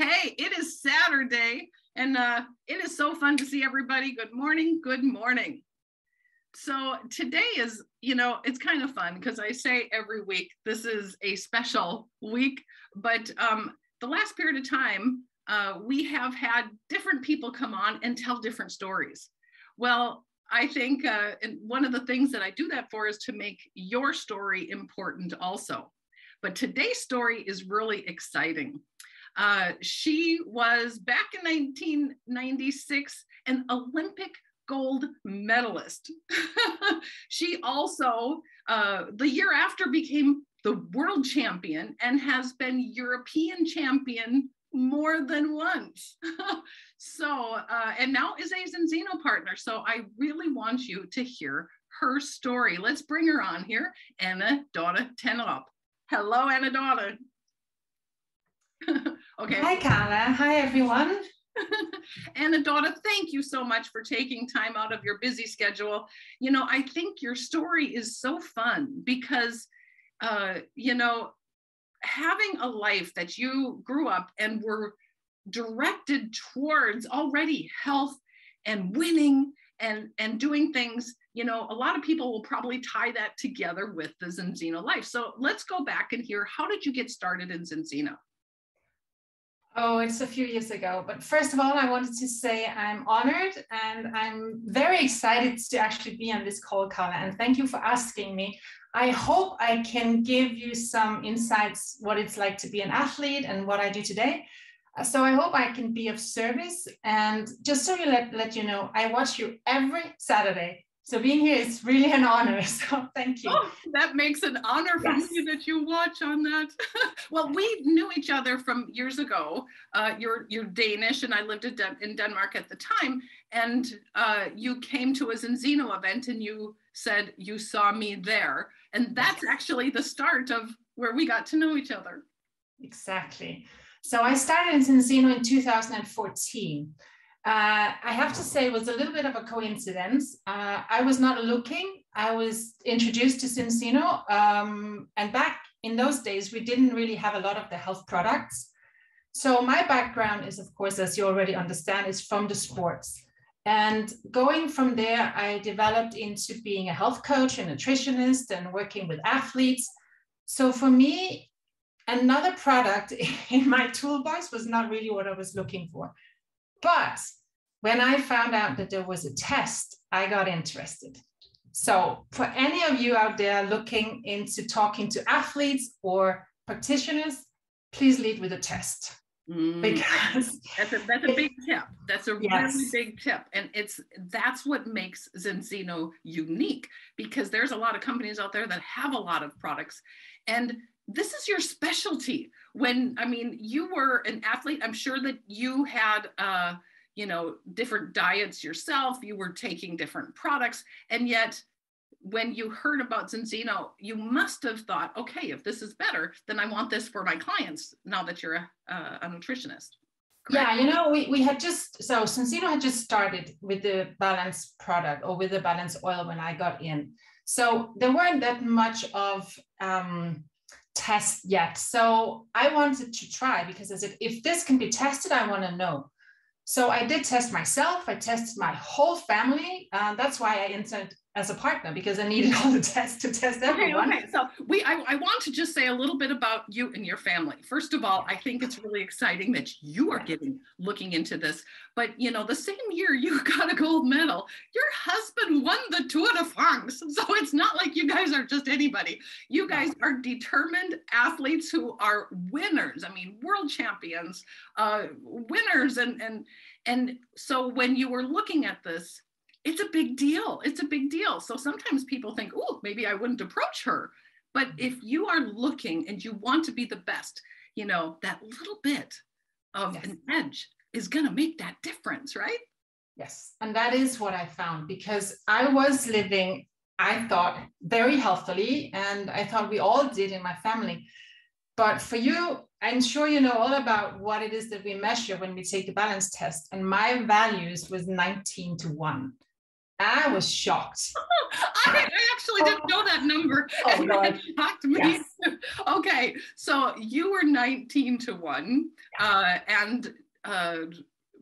Hey, it is Saturday, and it is so fun to see everybody. Good morning. Good morning. So today is, it's kind of fun because I say every week, this is a special week, but the last period of time, we have had different people come on and tell different stories. Well, I think and one of the things that I do that for is to make your story important also. But today's story is really exciting. She was back in 1996 an Olympic gold medalist. She also, the year after, became the world champion and has been European champion more than once. So, and now is a Zinzino partner. So I really want you to hear her story. Let's bring her on here, Dorthe Tanderup. Hello, Dorthe. Okay. Hi, Carla. Hi, everyone. Dorthe, thank you so much for taking time out of your busy schedule. I think your story is so fun because, having a life that you grew up and were directed towards already health and winning and doing things, a lot of people will probably tie that together with the Zinzino life. So let's go back and hear, how did you get started in Zinzino? Oh, it's a few years ago. But first of all, I wanted to say I'm honored and I'm very excited to actually be on this call, Carla. And thank you for asking me. I hope I can give you some insights, what it's like to be an athlete and what I do today. So I hope I can be of service. And just so you let you know, I watch you every Saturday. So being here is really an honor. So thank you. Oh, that makes an honor for me that you watch on that. Well, we knew each other from years ago. You're Danish, and I lived in Denmark at the time. And you came to a Zinzino event, and you said you saw me there. And that's actually the start of where we got to know each other. Exactly. So I started in Zinzino in 2014. I have to say it was a little bit of a coincidence. I was not looking. I was introduced to Zinzino, and back in those days, we didn't really have a lot of the health products. So my background is, of course, as you already understand, is from the sports. And going from there, I developed into being a health coach and nutritionist and working with athletes. So for me, another product in my toolbox was not really what I was looking for. But when I found out that there was a test, I got interested. So for any of you out there looking into talking to athletes or practitioners, please lead with a test. Because that's a big tip. That's a really big tip. And that's what makes Zinzino unique, because there's a lot of companies out there that have a lot of products. And this is your specialty. You were an athlete, I'm sure that you had, different diets yourself, you were taking different products. And yet when you heard about Zinzino, you must have thought, okay, if this is better, then I want this for my clients now that you're a nutritionist. Correct? Yeah, we had so Zinzino had just started with the balance product or with the balance oil when I got in. So there weren't that much of test yet. So I wanted to try, because I said, if this can be tested, I want to know. So I did test myself. I tested my whole family. That's why I entered as a partner, because I needed all the tests to test everyone. Okay. So I want to just say a little bit about you and your family. First of all, I think it's really exciting that you are looking into this. But the same year you got a gold medal, your husband won the Tour de France. So it's not like you guys are just anybody. You guys are determined athletes who are winners. World champions, winners, and so when you were looking at this, it's a big deal. It's a big deal. So sometimes people think, oh, maybe I wouldn't approach her. But if you are looking and you want to be the best, that little bit of an edge is going to make that difference, right? Yes. And that is what I found, because I was living, I thought, very healthily. And I thought we all did in my family. But for you, I'm sure you know all about what it is that we measure when we take the balance test. And my values was 19 to 1. I was shocked. I actually didn't know that number. Oh, God. It shocked me. Yes. Okay, so you were 19-1, and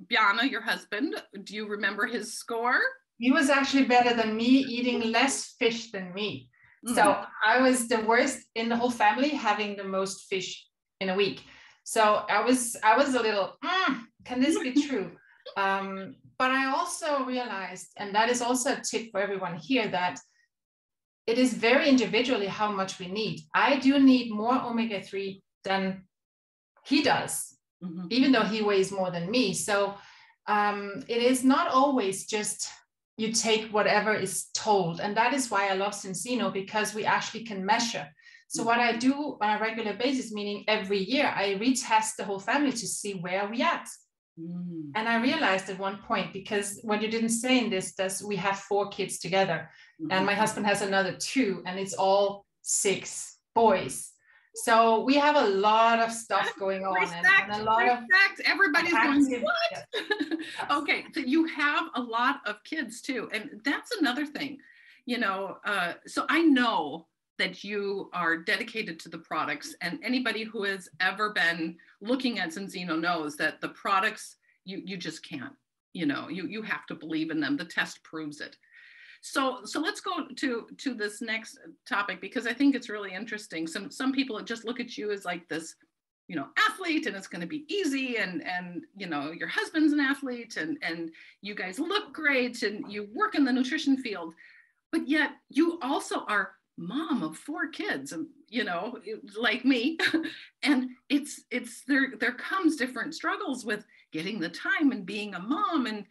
Bjarne, your husband, do you remember his score? He was actually better than me, eating less fish than me. So I was the worst in the whole family, having the most fish in a week. So I was a little, can this be true? But I also realized, and that is also a tip for everyone here, that it is very individually how much we need. I do need more omega-3 than he does, even though he weighs more than me. So it is not always just you take whatever is told. And that is why I love Zinzino, because we actually can measure. So what I do on a regular basis, meaning every year, I retest the whole family to see where we at. And I realized at one point, because what you didn't say in this, does we have 4 kids together, and my husband has another 2, and it's all 6 boys. So we have a lot of stuff going on, and a lot of everybody's going, what? Yes. Okay, so you have a lot of kids too, and that's another thing, you know. So I know that you are dedicated to the products, and anybody who has ever been looking at Zinzino knows that the products, you just can't, you know, you have to believe in them. The test proves it. So let's go to this next topic, because I think it's really interesting. Some people just look at you as like this, you know, athlete, and it's going to be easy, and you know, your husband's an athlete, and you guys look great, and you work in the nutrition field, but yet you also are mom of 4 kids, and you know, like me, and it's there comes different struggles with getting the time and being a mom, and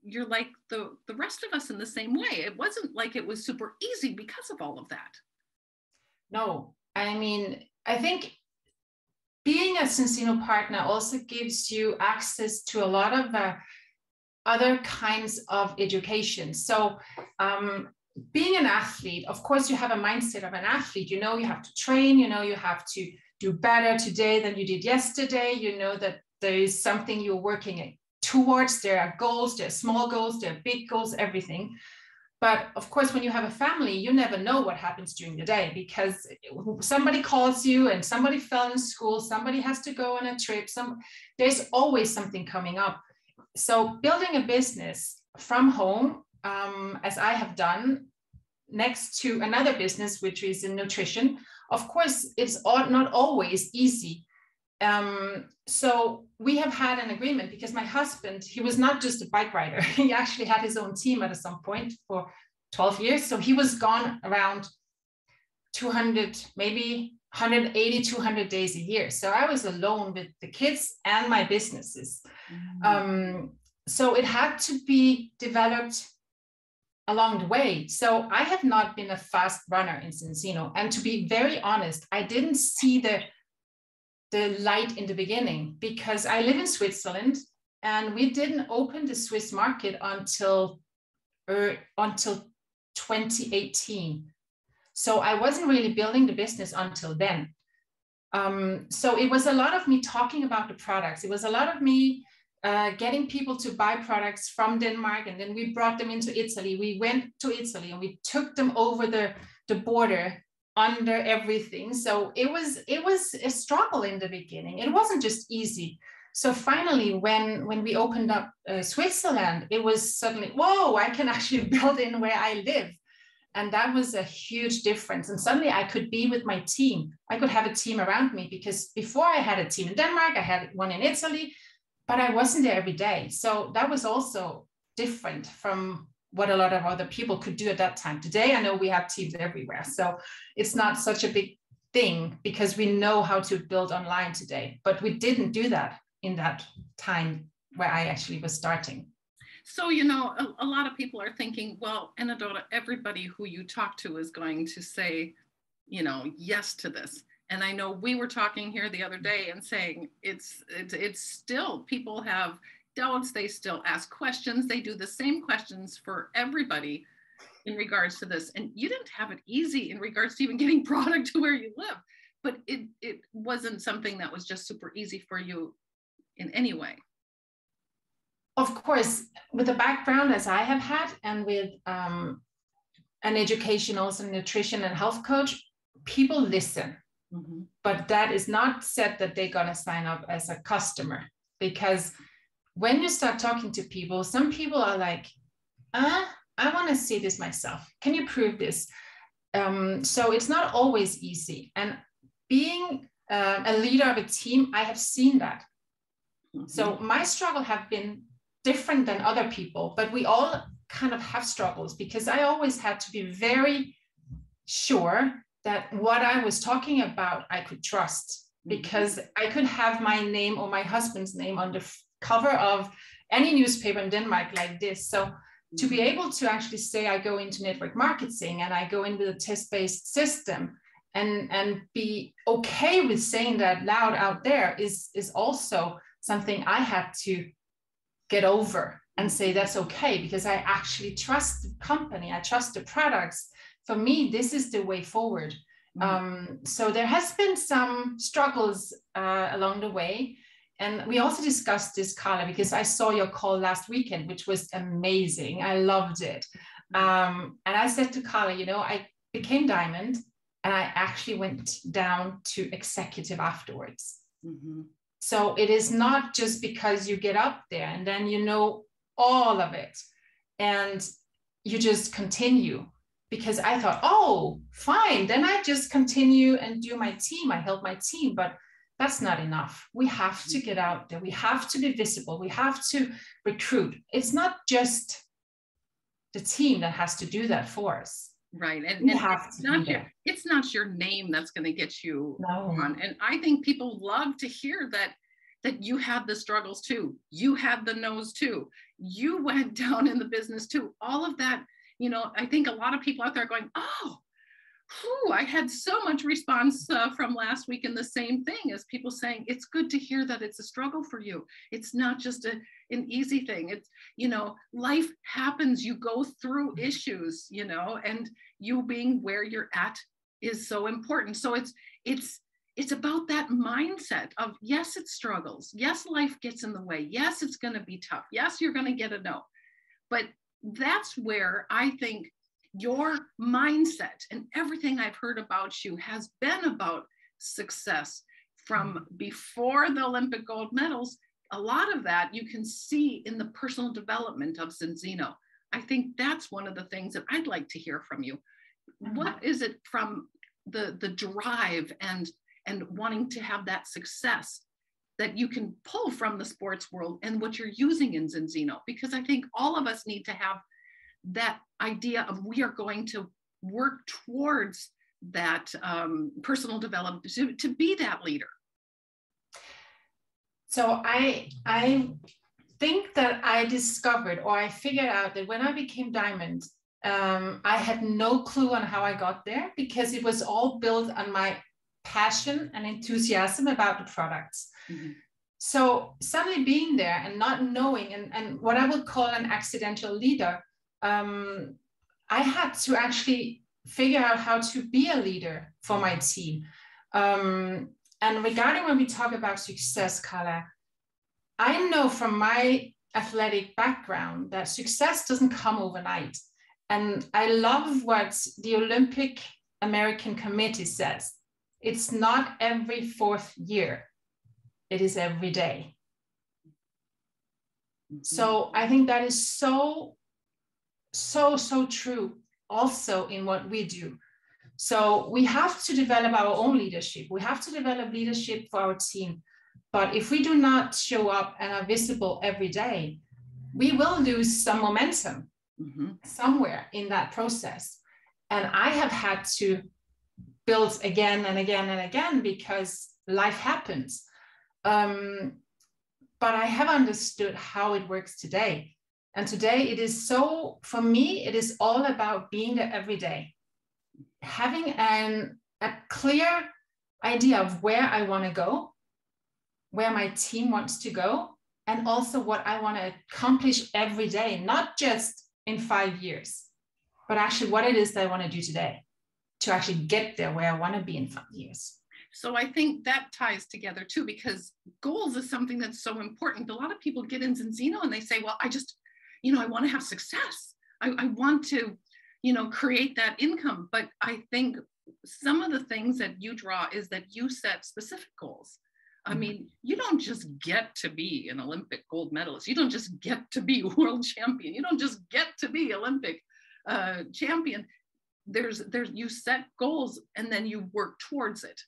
you're like the rest of us in the same way. It wasn't like it was super easy because of all of that. No, I mean, I think being a Zinzino partner also gives you access to a lot of other kinds of education. So being an athlete, of course, you have a mindset of an athlete. You know, you have to train, you know, you have to do better today than you did yesterday. You know that there is something you're working towards. There are goals, there are small goals, there are big goals, everything. But of course, when you have a family, you never know what happens during the day, because somebody calls you and somebody fell in school, somebody has to go on a trip, there's always something coming up. So building a business from home, as I have done, next to another business, which is in nutrition, of course, it's not always easy. So we have had an agreement, because my husband, he was not just a bike rider. He actually had his own team at some point for 12 years. So he was gone around 200, maybe 180, 200 days a year. So I was alone with the kids and my businesses. So it had to be developed along the way. So I have not been a fast runner in Zinzino. And to be very honest, I didn't see the light in the beginning, because I live in Switzerland and we didn't open the Swiss market until 2018. So I wasn't really building the business until then. So it was a lot of me talking about the products. It was a lot of me getting people to buy products from Denmark, and then we brought them into Italy. We went to Italy and we took them over the border under everything. So it was a struggle in the beginning. It wasn't just easy. So finally, when we opened up Switzerland, it was suddenly, whoa, I can actually build in where I live. And that was a huge difference. And suddenly I could be with my team. I could have a team around me, because before I had a team in Denmark, I had one in Italy, but I wasn't there every day. So that was also different from what a lot of other people could do at that time. Today, I know we have teams everywhere. So it's not such a big thing, because we know how to build online today, but we didn't do that in that time where I actually was starting. So, you know, a lot of people are thinking, well, Dorthe, everybody who you talk to is going to say, you know, yes to this. And I know we were talking here the other day and saying it's still, people have doubts, they still ask questions, they do the same questions for everybody in regards to this. And you didn't have it easy in regards to even getting product to where you live, but it wasn't something that was just super easy for you in any way. of course, with the background as I have had, and with an education, also nutrition and health coach, people listen. Mm-hmm. But that is not said that they're going to sign up as a customer, because when you start talking to people, some people are like, I want to see this myself. Can you prove this? So it's not always easy. And being a leader of a team, I have seen that. Mm-hmm. So my struggle have been different than other people, but we all kind of have struggles, because I always had to be very sure that what I was talking about, I could trust, because I could have my name or my husband's name on the cover of any newspaper in Denmark like this. So to be able to actually say I go into network marketing and I go in with a test-based system, and be okay with saying that loud out there is also something I had to get over and say that's okay, because I actually trust the company, I trust the products. For me, this is the way forward. So there has been some struggles along the way. And we also discussed this, Carla, because I saw your call last weekend, which was amazing. I loved it. And I said to Carla, I became Diamond, and I actually went down to executive afterwards. Mm-hmm. So it is not just because you get up there and then you know all of it and you just continue. Because I thought, oh, fine, then I just continue and do my team. I help my team, but that's not enough. We have to get out there. We have to be visible. We have to recruit. It's not just the team that has to do that for us. Right. And it's not your name that's going to get you on. And I think people love to hear that you had the struggles too. You had the no's too. You went down in the business too. All of that. I think a lot of people out there are going, oh, I had so much response from last week, and the same thing as people saying, it's good to hear that it's a struggle for you. It's not just an easy thing. It's, life happens, you go through issues, and you being where you're at is so important. So it's about that mindset of, yes, it struggles. Yes, life gets in the way. Yes, it's going to be tough. Yes, you're going to get a no. But that's where I think your mindset and everything I've heard about you has been about success from before the Olympic gold medals. A lot of that you can see in the personal development of Zinzino. I think that's one of the things that I'd like to hear from you. What is it from the drive and wanting to have that success that you can pull from the sports world and what you're using in Zinzino? Because I think all of us need to have that idea of we are going to work towards that personal development to be that leader. So I think that I discovered, or I figured out, that when I became Diamond, I had no clue on how I got there, because it was all built on my passion and enthusiasm about the products. Mm-hmm. So suddenly being there and not knowing, and what I would call an accidental leader, I had to actually figure out how to be a leader for my team. And regarding when we talk about success, Carla, I know from my athletic background that success doesn't come overnight. And I love what the Olympic American Committee says. It's not every 4th year. It is every day. Mm-hmm. So I think that is so true also in what we do. So we have to develop our own leadership. We have to develop leadership for our team. But if we do not show up and are visible every day, we will lose some momentum somewhere in that process. And I have had to build again and again and again, because life happens. But I have understood how it works today. And today it is so, for me, it is all about being there every day. Having a clear idea of where I want to go, where my team wants to go, and also what I want to accomplish every day, not just in 5 years, but actually what it is that I want to do today to actually get there where I want to be in 5 years. So I think that ties together too, because goals is something that's so important. A lot of people get in Zinzino and they say, well, I just, I want to have success. I want to, create that income. But I think some of the things that you draw is that you set specific goals. I mean, you don't just get to be an Olympic gold medalist. You don't just get to be world champion. You don't just get to be Olympic champion. There's you set goals and then you work towards it.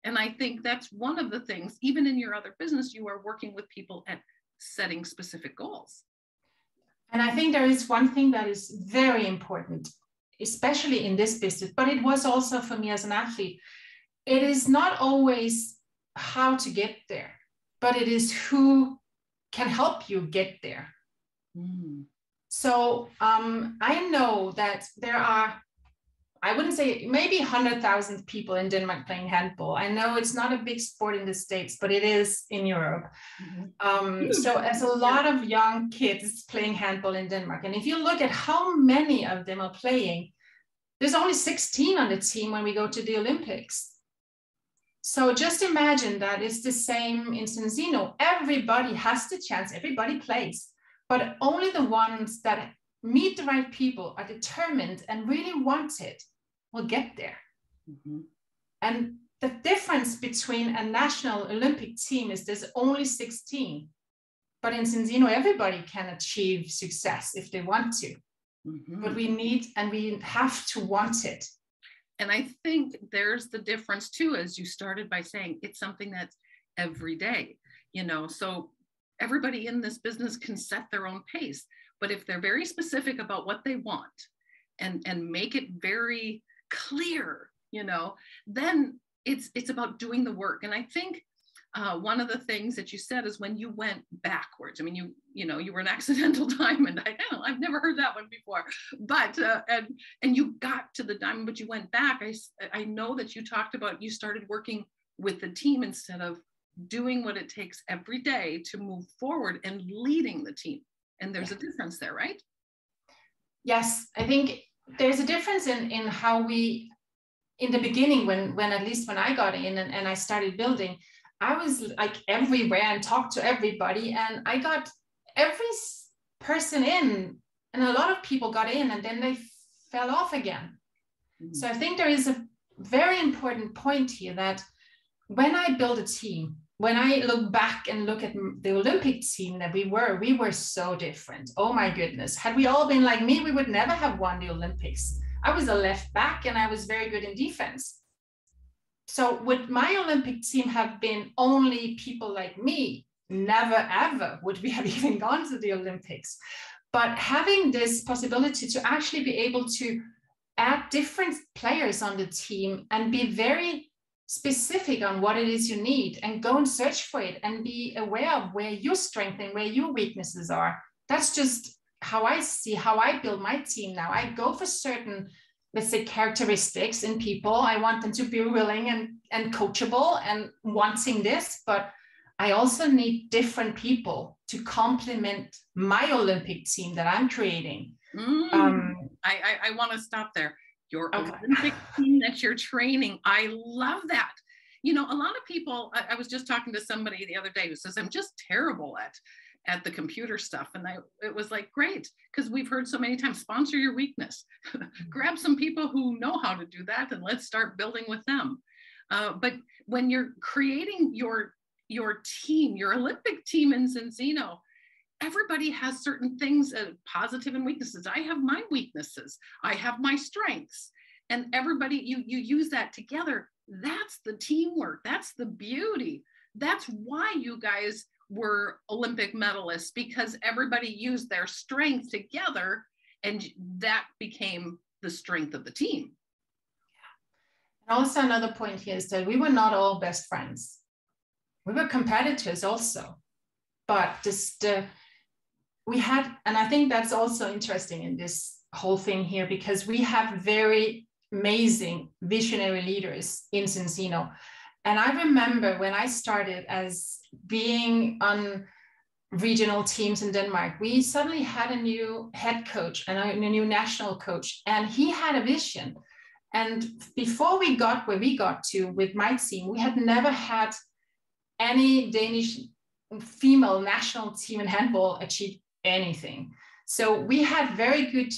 And I think that's one of the things, even in your other business, you are working with people at setting specific goals. And I think there is one thing that is very important, especially in this business, but it was also for me as an athlete. It is not always how to get there, but it is who can help you get there. So I know that there are, I wouldn't say maybe 100,000 people in Denmark playing handball. I know it's not a big sport in the States, but it is in Europe. So there's a lot of young kids playing handball in Denmark. And if you look at how many of them are playing, there's only 16 on the team when we go to the Olympics. So just imagine that it's the same in Zinzino. Everybody has the chance, everybody plays, but only the ones that meet the right people, are determined and really want it, will get there. And the difference between a national Olympic team is there's only 16, but in Zinzino, everybody can achieve success if they want to, but we have to want it. And I think there's the difference too, as you started by saying, it's something that's every day, so everybody in this business can set their own pace, but if they're very specific about what they want and make it very clear, then it's about doing the work. And I think one of the things that you said is when you went backwards. I mean, you were an accidental diamond. I've never heard that one before. But and you got to the diamond, but you went back. I know that you talked about you started working with the team instead of doing what it takes every day to move forward and leading the team. And there's a difference there, right? Yes, I think there's a difference in how we, in the beginning, when at least when I got in and I started building, I was like everywhere and talked to everybody, and I got every person in, and a lot of people got in and then they fell off again. So I think there is a very important point here that when I build a team, when I look back and look at the Olympic team that we were so different. Oh my goodness. Had we all been like me, we would never have won the Olympics. I was a left back and I was very good in defense. So would my Olympic team have been only people like me? Never, ever would we have even gone to the Olympics. But having this possibility to actually be able to add different players on the team and be very specific on what it is you need and go and search for it and be aware of where your strengths and where your weaknesses are. That's just how I build my team now. I go for certain, let's say, characteristics in people. I want them to be willing and coachable and wanting this, but I also need different people to complement my Olympic team that I'm creating. I want to stop there. Your Olympic team that you're training. I love that. A lot of people, I was just talking to somebody the other day who says, I'm just terrible at the computer stuff. And it was like, great, because we've heard so many times, sponsor your weakness. Grab some people who know how to do that and let's start building with them. But when you're creating your team, your Olympic team in Zinzino, everybody has certain things, positive and weaknesses. I have my weaknesses. I have my strengths. And everybody, you use that together. That's the teamwork. That's the beauty. That's why you guys were Olympic medalists, because everybody used their strength together, and that became the strength of the team. And also another point here is that we were not all best friends. We were competitors also, but we had, and I think that's also interesting in this whole thing here, because we have very amazing visionary leaders in Zinzino. And I remember when I started as being on regional teams in Denmark, we suddenly had a new head coach and a new national coach, and he had a vision. And before we got where we got to with my team, we had never had any Danish female national team in handball achieve anything. So we had very good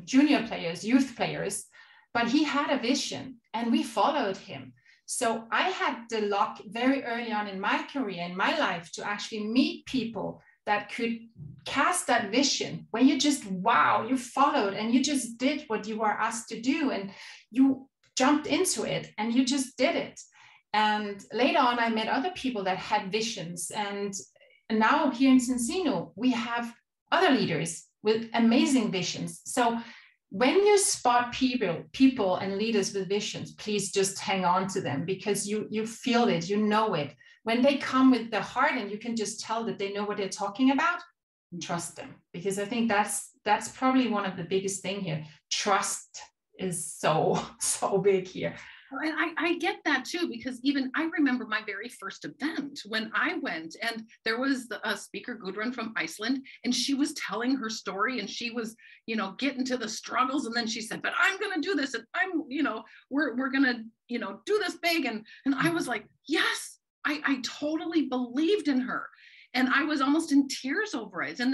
junior players, youth players, but he had a vision and we followed him. So I had the luck very early on in my career, in my life, to actually meet people that could cast that vision where you just, wow, you followed and you just did what you were asked to do and you jumped into it and you just did it. And later on, I met other people that had visions. And now here in Zinzino, we have other leaders with amazing visions. So when you spot people and leaders with visions, please just hang on to them, because you feel it, you know it. When they come with the heart and you can just tell that they know what they're talking about, trust them. Because I think that's probably one of the biggest thing here. Trust is so big here. And I get that too, because even I remember my very first event when I went, and there was a speaker, Gudrun from Iceland, and she was telling her story, and she was, getting to the struggles, and then she said, but I'm going to do this, and I'm, we're going to, do this big. And I was like, yes, I totally believed in her. And I was almost in tears over it. And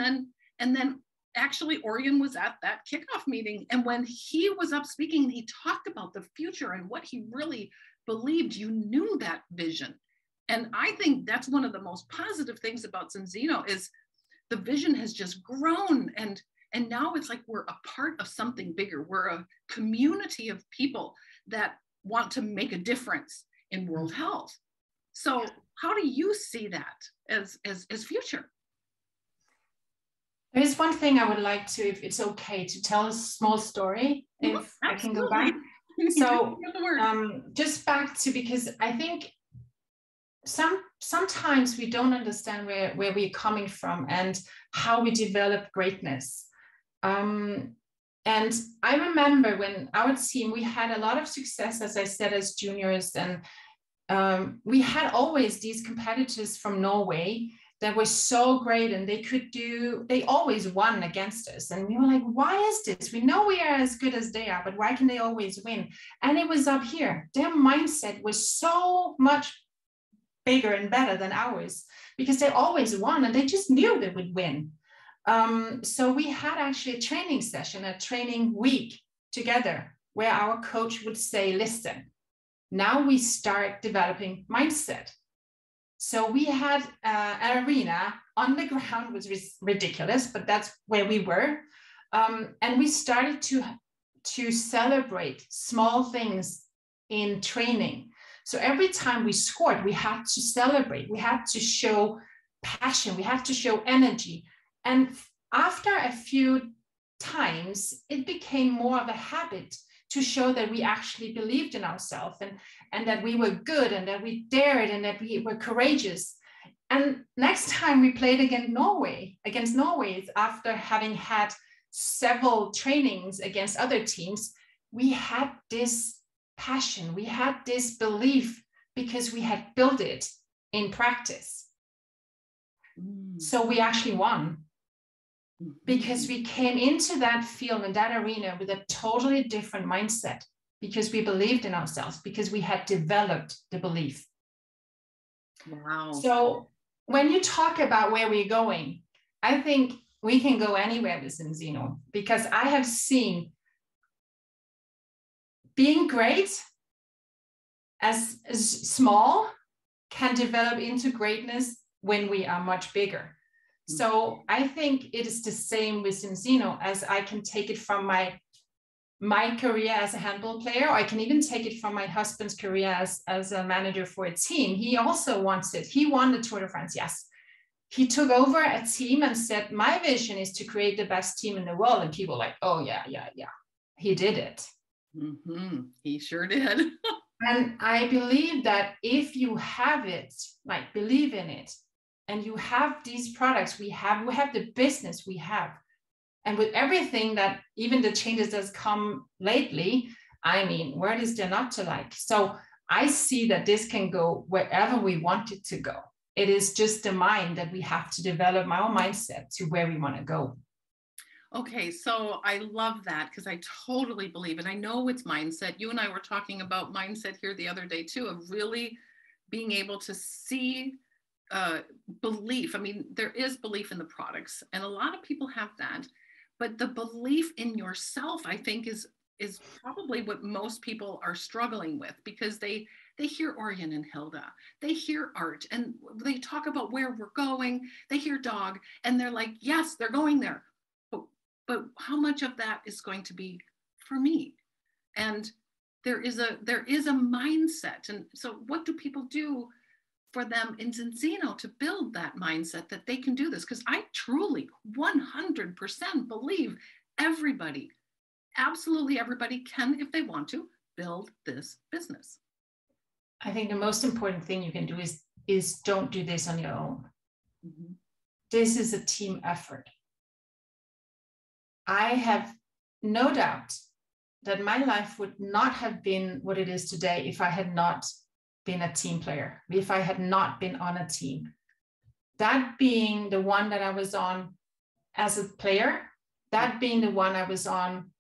then actually Orion was at that kickoff meeting, and when he was up speaking, he talked about the future and what he really believed. You knew that vision. And I think that's one of the most positive things about Zinzino is the vision has just grown, and now it's like we're a part of something bigger. We're a community of people that want to make a difference in world health. So how do you see that as future? There is one thing I would like to, if it's okay, to tell a small story, if I can go back. So just back to, because I think sometimes we don't understand where we're coming from and how we develop greatness. And I remember when our team, we had a lot of success, as I said, as juniors, and we had always these competitors from Norway that were so great, and they always won against us. And we were like, why is this? We know we are as good as they are, but why can they always win? And it was up here. Their mindset was so much bigger and better than ours, because they always won and they just knew they would win. So we had actually a training session, a training week together, where our coach would say, listen, now we start developing mindset. So we had an arena on the ground, which was ridiculous, but that's where we were. And we started to celebrate small things in training. So every time we scored, we had to celebrate. We had to show passion. We had to show energy. And after a few times, it became more of a habit to show that we actually believed in ourselves, and that we were good, and that we dared, and that we were courageous. And next time we played against Norway, after having had several trainings against other teams, we had this passion, we had this belief, because we had built it in practice. So we actually won, because we came into that field and that arena with a totally different mindset, because we believed in ourselves, because we had developed the belief. Wow. So when you talk about where we're going, I think we can go anywhere with Zinzino, because I have seen being great as small can develop into greatness when we are much bigger. So I think it is the same with Zinzino, as I can take it from my career as a handball player, or I can even take it from my husband's career as a manager for a team. He also wants it. He won the Tour de France, yes. He took over a team and said, my vision is to create the best team in the world. And people were like, oh yeah. He did it. Mm-hmm. He sure did. And I believe that if you have it, like believe in it, and you have these products we have the business we have, and with everything that, even the changes that's come lately, I mean, where is there not to like? So I see that this can go wherever we want it to go. It is just the mind that we have to develop, our mindset to where we want to go. Okay, so I love that because I totally believe it. I know it's mindset. You and I were talking about mindset here the other day too, of really being able to see belief. I mean, there is belief in the products, and a lot of people have that, but the belief in yourself, I think, is probably what most people are struggling with, because they hear Orion and Hilda, they hear art, and they talk about where we're going. They hear dog, and they're like, yes, they're going there. But how much of that is going to be for me? And there is a mindset. And so what do people do for them in Zinzino to build that mindset that they can do this? Because I truly 100% believe everybody, absolutely everybody, can, if they want to, build this business. I think the most important thing you can do is don't do this on your own. Mm-hmm. This is a team effort. I have no doubt that my life would not have been what it is today if I had not been a team player, if I had not been on a team. That being the one that I was on as a player, that being the one I was on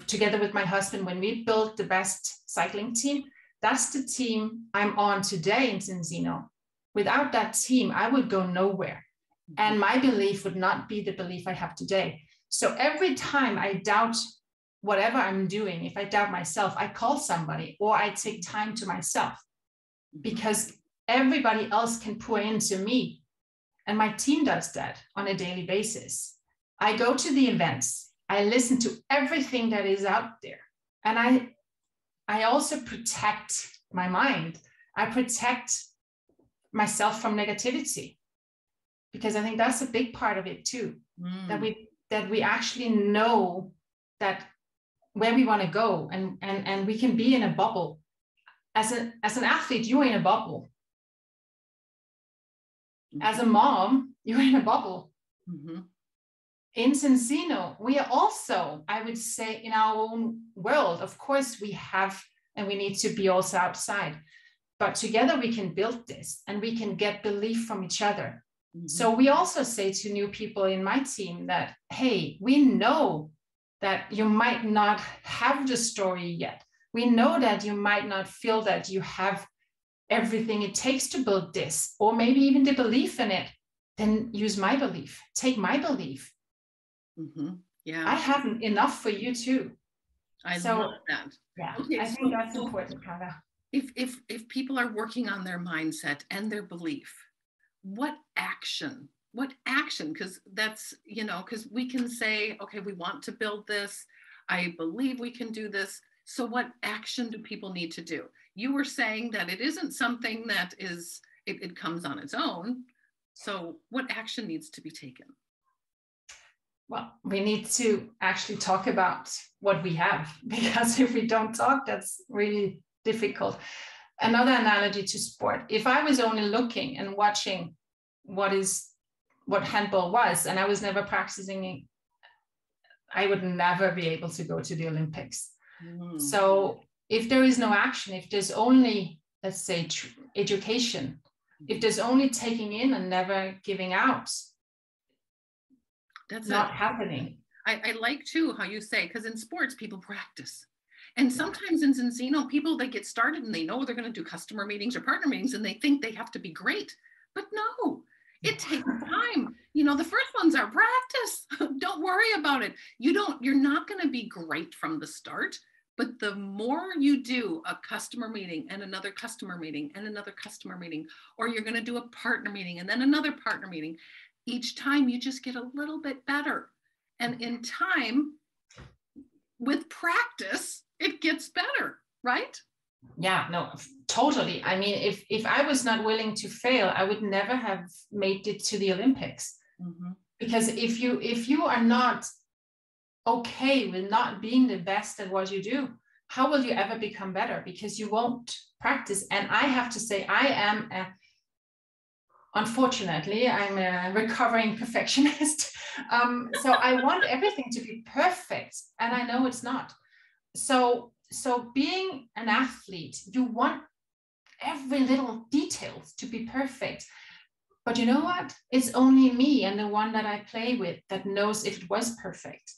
together with my husband when we built the best cycling team, that's the team I'm on today in Zinzino. Without that team, I would go nowhere. And my belief would not be the belief I have today. So every time I doubt whatever I'm doing, if I doubt myself, I call somebody or I take time to myself, because everybody else can pour into me. And my team does that on a daily basis. I go to the events. I listen to everything that is out there. And I also protect my mind. I protect myself from negativity, because I think that's a big part of it too, that we actually know that where we want to go, and we can be in a bubble. As an athlete, you're in a bubble. As a mom, you're in a bubble. Mm-hmm. In Zinzino, we are also, I would say, in our own world. Of course, we have, and we need to be also outside. But together we can build this, and we can get belief from each other. Mm-hmm. So we also say to new people in my team that, hey, we know that you might not have the story yet. We know that you might not feel that you have everything it takes to build this, or maybe even the belief in it. Then use my belief, take my belief. Mm-hmm. Yeah, I have enough for you too. I love that. Yeah, okay, I think that's important, Kara. If people are working on their mindset and their belief, what action, because that's, because we can say, okay, we want to build this, I believe we can do this. So what action do people need to do? You were saying that it isn't something that is, it comes on its own. So what action needs to be taken? Well, we need to actually talk about what we have, because if we don't talk, that's really difficult. Another analogy to sport: if I was only looking and watching what handball was, and I was never practicing it, I would never be able to go to the Olympics. Mm. So if there is no action, if there's only, let's say, education, if there's only taking in and never giving out, that's not happening. I like too how you say, because in sports people practice, and sometimes in Zinzino, people, they get started and they know they're going to do customer meetings or partner meetings, and they think they have to be great, but no, it takes time. The first ones are practice. Don't worry about it. You're not going to be great from the start, but the more you do a customer meeting and another customer meeting and another customer meeting, or you're going to do a partner meeting and then another partner meeting, each time you just get a little bit better. And in time, with practice, it gets better, right? Yeah, no, totally. I mean, if I was not willing to fail, I would never have made it to the Olympics. Mm-hmm. Because if you are not okay with not being the best at what you do, how will you ever become better? Because you won't practice. And I have to say, unfortunately, I'm a recovering perfectionist. So I want everything to be perfect, and I know it's not. So being an athlete, you want every little detail to be perfect. But you know what? It's only me and the one that I play with that knows if it was perfect.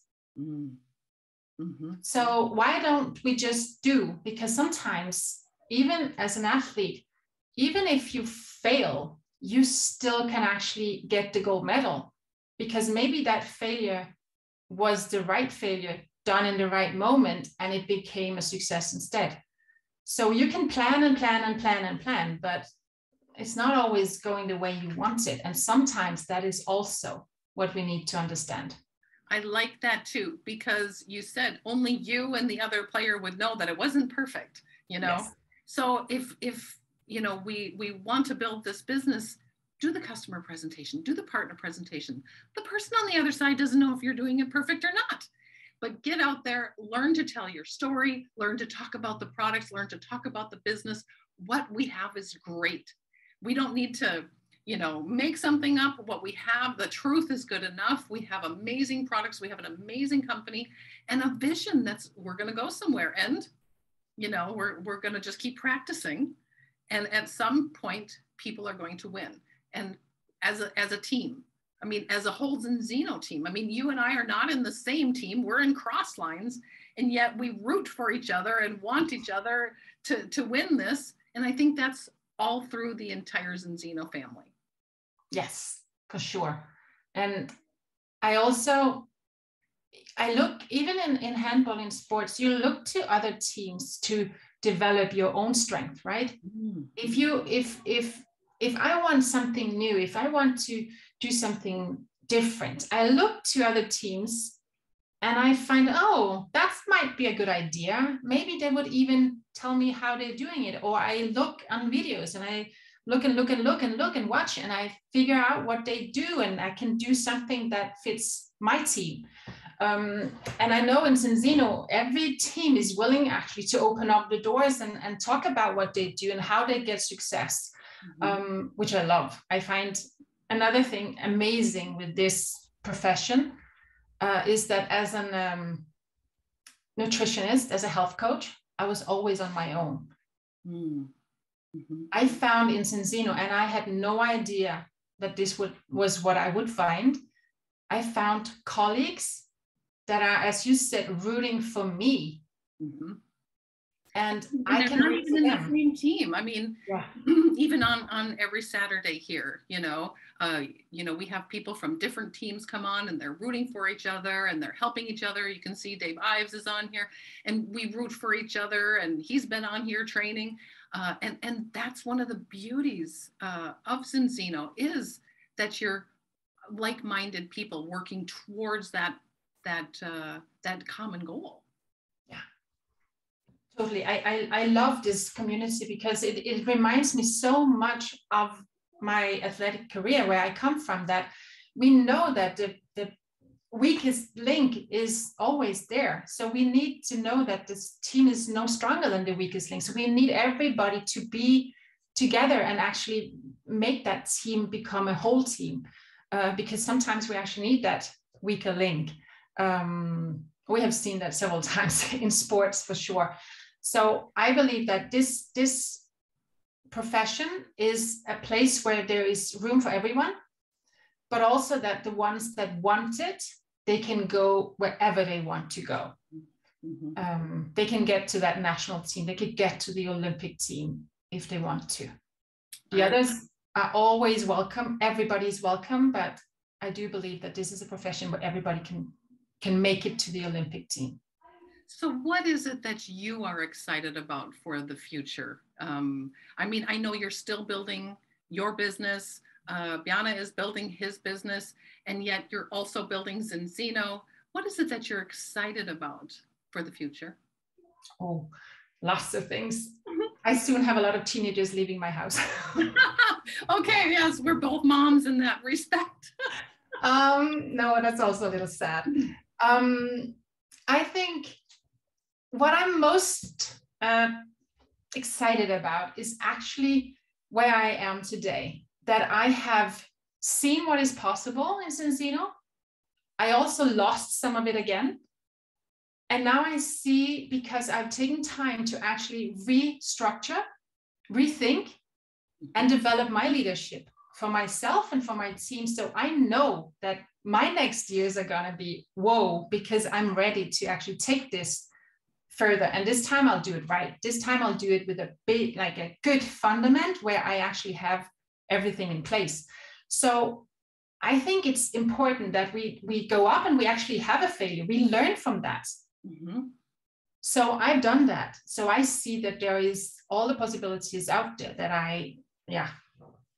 So why don't we just do? Because sometimes, even as an athlete, even if you fail, you still can actually get the gold medal, because maybe that failure was the right failure done in the right moment, and it became a success instead. So you can plan and plan and plan and plan, but it's not always going the way you want it. And sometimes that is also what we need to understand. I like that too, because you said only you and the other player would know that it wasn't perfect, you know? Yes. So if you know, we want to build this business, do the customer presentation, do the partner presentation. The person on the other side doesn't know if you're doing it perfect or not. But get out there, learn to tell your story, learn to talk about the products, learn to talk about the business. What we have is great. We don't need to, you know, make something up. What we have, the truth is good enough. We have amazing products. We have an amazing company and a vision that's, we're going to go somewhere. And, you know, we're going to just keep practicing. And at some point, people are going to win. And as a team, I mean, as a whole Zinzino team, I mean, you and I are not in the same team. We're in cross lines, and yet we root for each other and want each other to win this. And I think that's all through the entire Zinzino family. Yes, for sure. And I look, even in handball, in sports, you look to other teams to develop your own strength, right? If I want something new, if I want to do something different, I look to other teams and I find, oh, that might be a good idea. Maybe they would even tell me how they're doing it. Or I look on videos and I look and watch, and I figure out what they do, and I can do something that fits my team. And I know in Zinzino, every team is willing actually to open up the doors and talk about what they do and how they get success, which I love. I find another thing amazing with this profession is that as a nutritionist, as a health coach, I was always on my own. I found in Zinzino, and I had no idea that this was what I would find. I found colleagues that are, as you said, rooting for me. And I can not even in the same team. I mean, even on every Saturday here, you know, we have people from different teams come on, and they're rooting for each other and they're helping each other. You can see Dave Ives is on here, and we root for each other, and he's been on here training. And that's one of the beauties of Zinzino, is that you're like-minded people working towards that common goal. Totally. I love this community because it reminds me so much of my athletic career, where I come from, that we know that the weakest link is always there. So we need to know that this team is no stronger than the weakest link. So we need everybody to be together and actually make that team become a whole team, because sometimes we actually need that weaker link. We have seen that several times in sports, for sure. So I believe that this profession is a place where there is room for everyone, but also that the ones that want it, they can go wherever they want to go. They can get to that national team. They could get to the Olympic team if they want to. The others are always welcome. Everybody's welcome, but I do believe that this is a profession where everybody can make it to the Olympic team. So what is it that you are excited about for the future? I mean, I know you're still building your business. Bjarne is building his business, and yet you're also building Zinzino. What is it that you're excited about for the future? Oh, lots of things. I soon have a lot of teenagers leaving my house. Okay, yes, we're both moms in that respect. No, that's also a little sad. I think what I'm most excited about is actually where I am today, that I have seen what is possible in Zinzino. I also lost some of it again. And now I see, because I've taken time to actually restructure, rethink, and develop my leadership for myself and for my team. So I know that my next years are going to be, whoa, because I'm ready to actually take this further. And this time I'll do it right. This time I'll do it with a big, like a good fundament where I actually have everything in place. So I think it's important that we go up and we actually have a failure. We learn from that. Mm-hmm. So I've done that. So I see that there is all the possibilities out there that I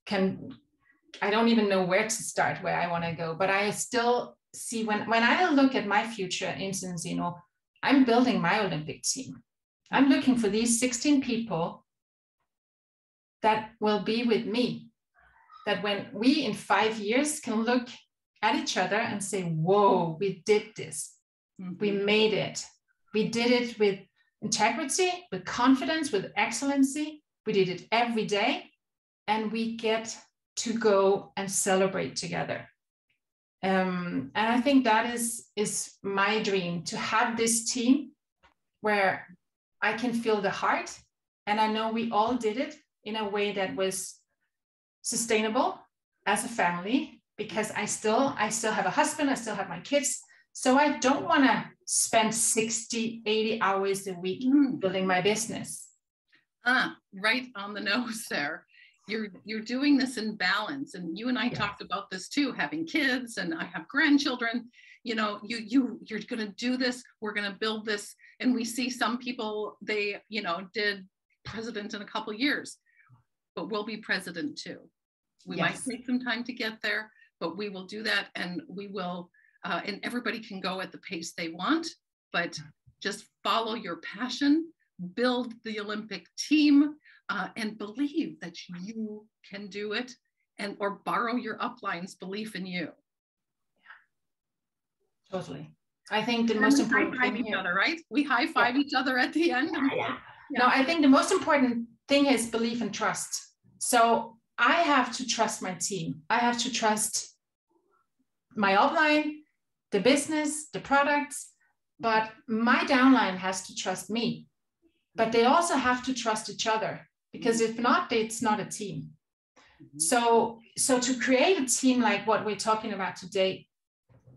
don't even know where to start, where I want to go. But I still see when I look at my future in Zinzino, I'm building my Olympic team. I'm looking for these 16 people that will be with me. That when we in 5 years can look at each other and say, whoa, we did this. Mm-hmm. We made it. We did it with integrity, with confidence, with excellency. We did it every day. And we get to go and celebrate together. And I think that is my dream, to have this team where I can feel the heart. And I know we all did it in a way that was sustainable as a family, because I still have a husband, I still have my kids. So I don't want to spend 60, 80 hours a week building my business. Right on the nose there. You're doing this in balance, and you and I talked about this too, having kids, and I have grandchildren. You know, you're going to do this. We're going to build this, and we see some people, they did president in a couple years, but we'll be president too. We might take some time to get there, but we will do that, and we will. And everybody can go at the pace they want, but just follow your passion, build the Olympic team, and believe that you can do it, or borrow your upline's belief in you. Yeah. Totally. I think the most important thing each other, right? We high five each other at the end. Yeah. No, I think the most important thing is belief and trust. So I have to trust my team. I have to trust my upline, the business, the products, but my downline has to trust me. But they also have to trust each other, because if not, it's not a team. Mm-hmm. So to create a team like what we're talking about today,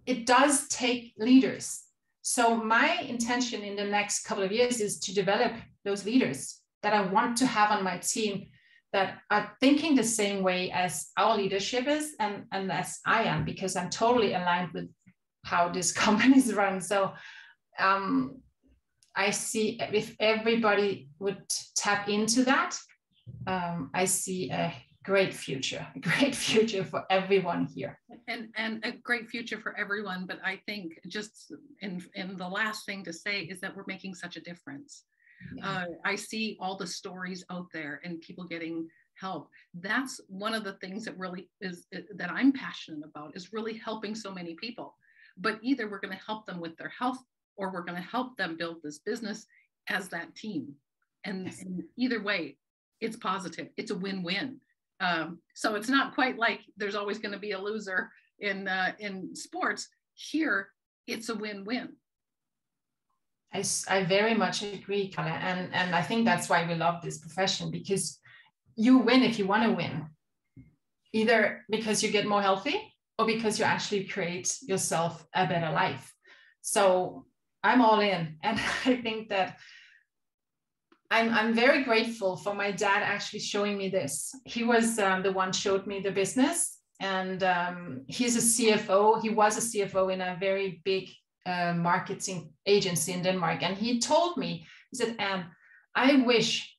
it does take leaders. So my intention in the next couple of years is to develop those leaders that I want to have on my team, that are thinking the same way as our leadership is, and as I am, because I'm totally aligned with how this company is run. So I see if everybody would tap into that, I see a great future for everyone here. And a great future for everyone. But I think just in the last thing to say is that we're making such a difference. Yeah. I see all the stories out there and people getting help. That's one of the things that really is that I'm passionate about, is really helping so many people. But either we're going to help them with their health, or we're going to help them build this business as that team. And either way, it's positive. It's a win-win. So it's not quite like there's always going to be a loser in sports. Here, it's a win-win. I very much agree, Kalle. And I think that's why we love this profession, because you win if you want to win, either because you get more healthy or because you actually create yourself a better life. So I'm all in. And I think that I'm very grateful for my dad actually showing me this. He was the one showed me the business, and he's a CFO. He was a CFO in a very big marketing agency in Denmark. And he told me, he said, I wish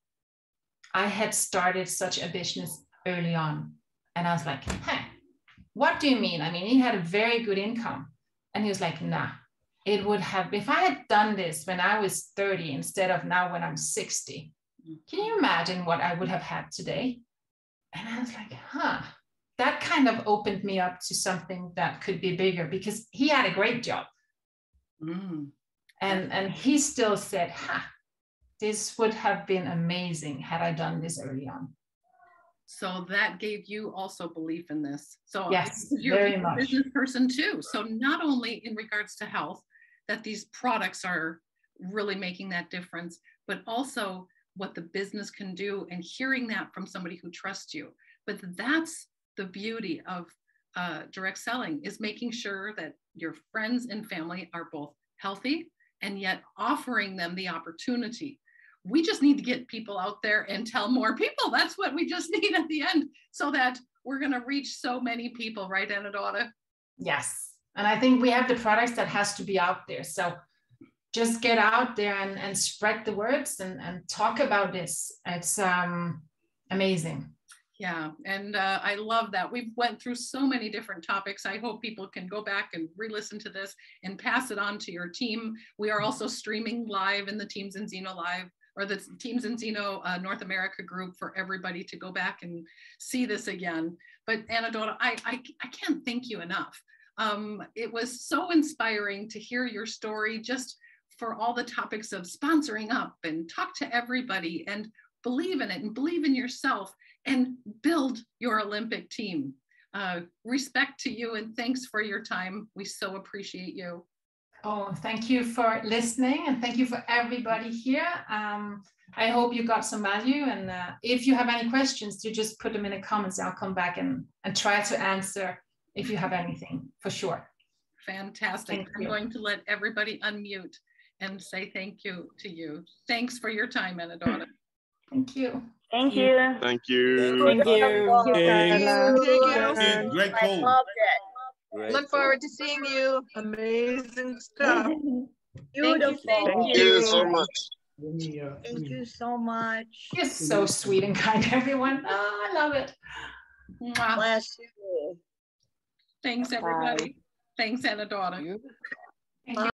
I had started such a business early on. And I was like, hey, what do you mean? I mean, he had a very good income. And he was like, nah, it would have, if I had done this when I was 30 instead of now when I'm 60, can you imagine what I would have had today? And I was like, that kind of opened me up to something that could be bigger, because he had a great job. And he still said, this would have been amazing had I done this early on. So that gave you also belief in this. So yes, you're very a much. business person too. So not only in regards to health, that these products are really making that difference, but also what the business can do, and hearing that from somebody who trusts you. But that's the beauty of direct selling is making sure that your friends and family are both healthy and yet offering them the opportunity. We just need to get people out there and tell more people. That's what we just need at the end, so that we're going to reach so many people, right, Anna Dorthe? Yes. And I think we have the products that has to be out there. So just get out there and spread the words and talk about this. It's amazing. Yeah, and I love that. We've went through so many different topics. I hope people can go back and re-listen to this and pass it on to your team. We are also streaming live in the Team Zinzino Live, or the Team Zinzino North America group, for everybody to go back and see this again. But Anna Dorthe, I can't thank you enough. It was so inspiring to hear your story, just for all the topics of sponsoring up and talk to everybody and believe in it and believe in yourself and build your Olympic team. Respect to you, and thanks for your time. We so appreciate you. Oh, thank you for listening, and thank you for everybody here. I hope you got some value, and if you have any questions, you just put them in the comments. I'll come back and try to answer if you have anything, for sure. Fantastic. I'm going to let everybody unmute and say thank you to you. Thanks for your time, Anna Dorthe. Thank you. Thank you. Thank you. Thank you. Thank you. Great I call. loved it. Great Look forward to seeing you. Amazing stuff. Beautiful. Thank you so much. Thank you so much. You're so sweet and kind, everyone. Oh, I love it. Mwah. Bless you. Thanks, everybody. Thanks, Anna Dorthe. Thank you.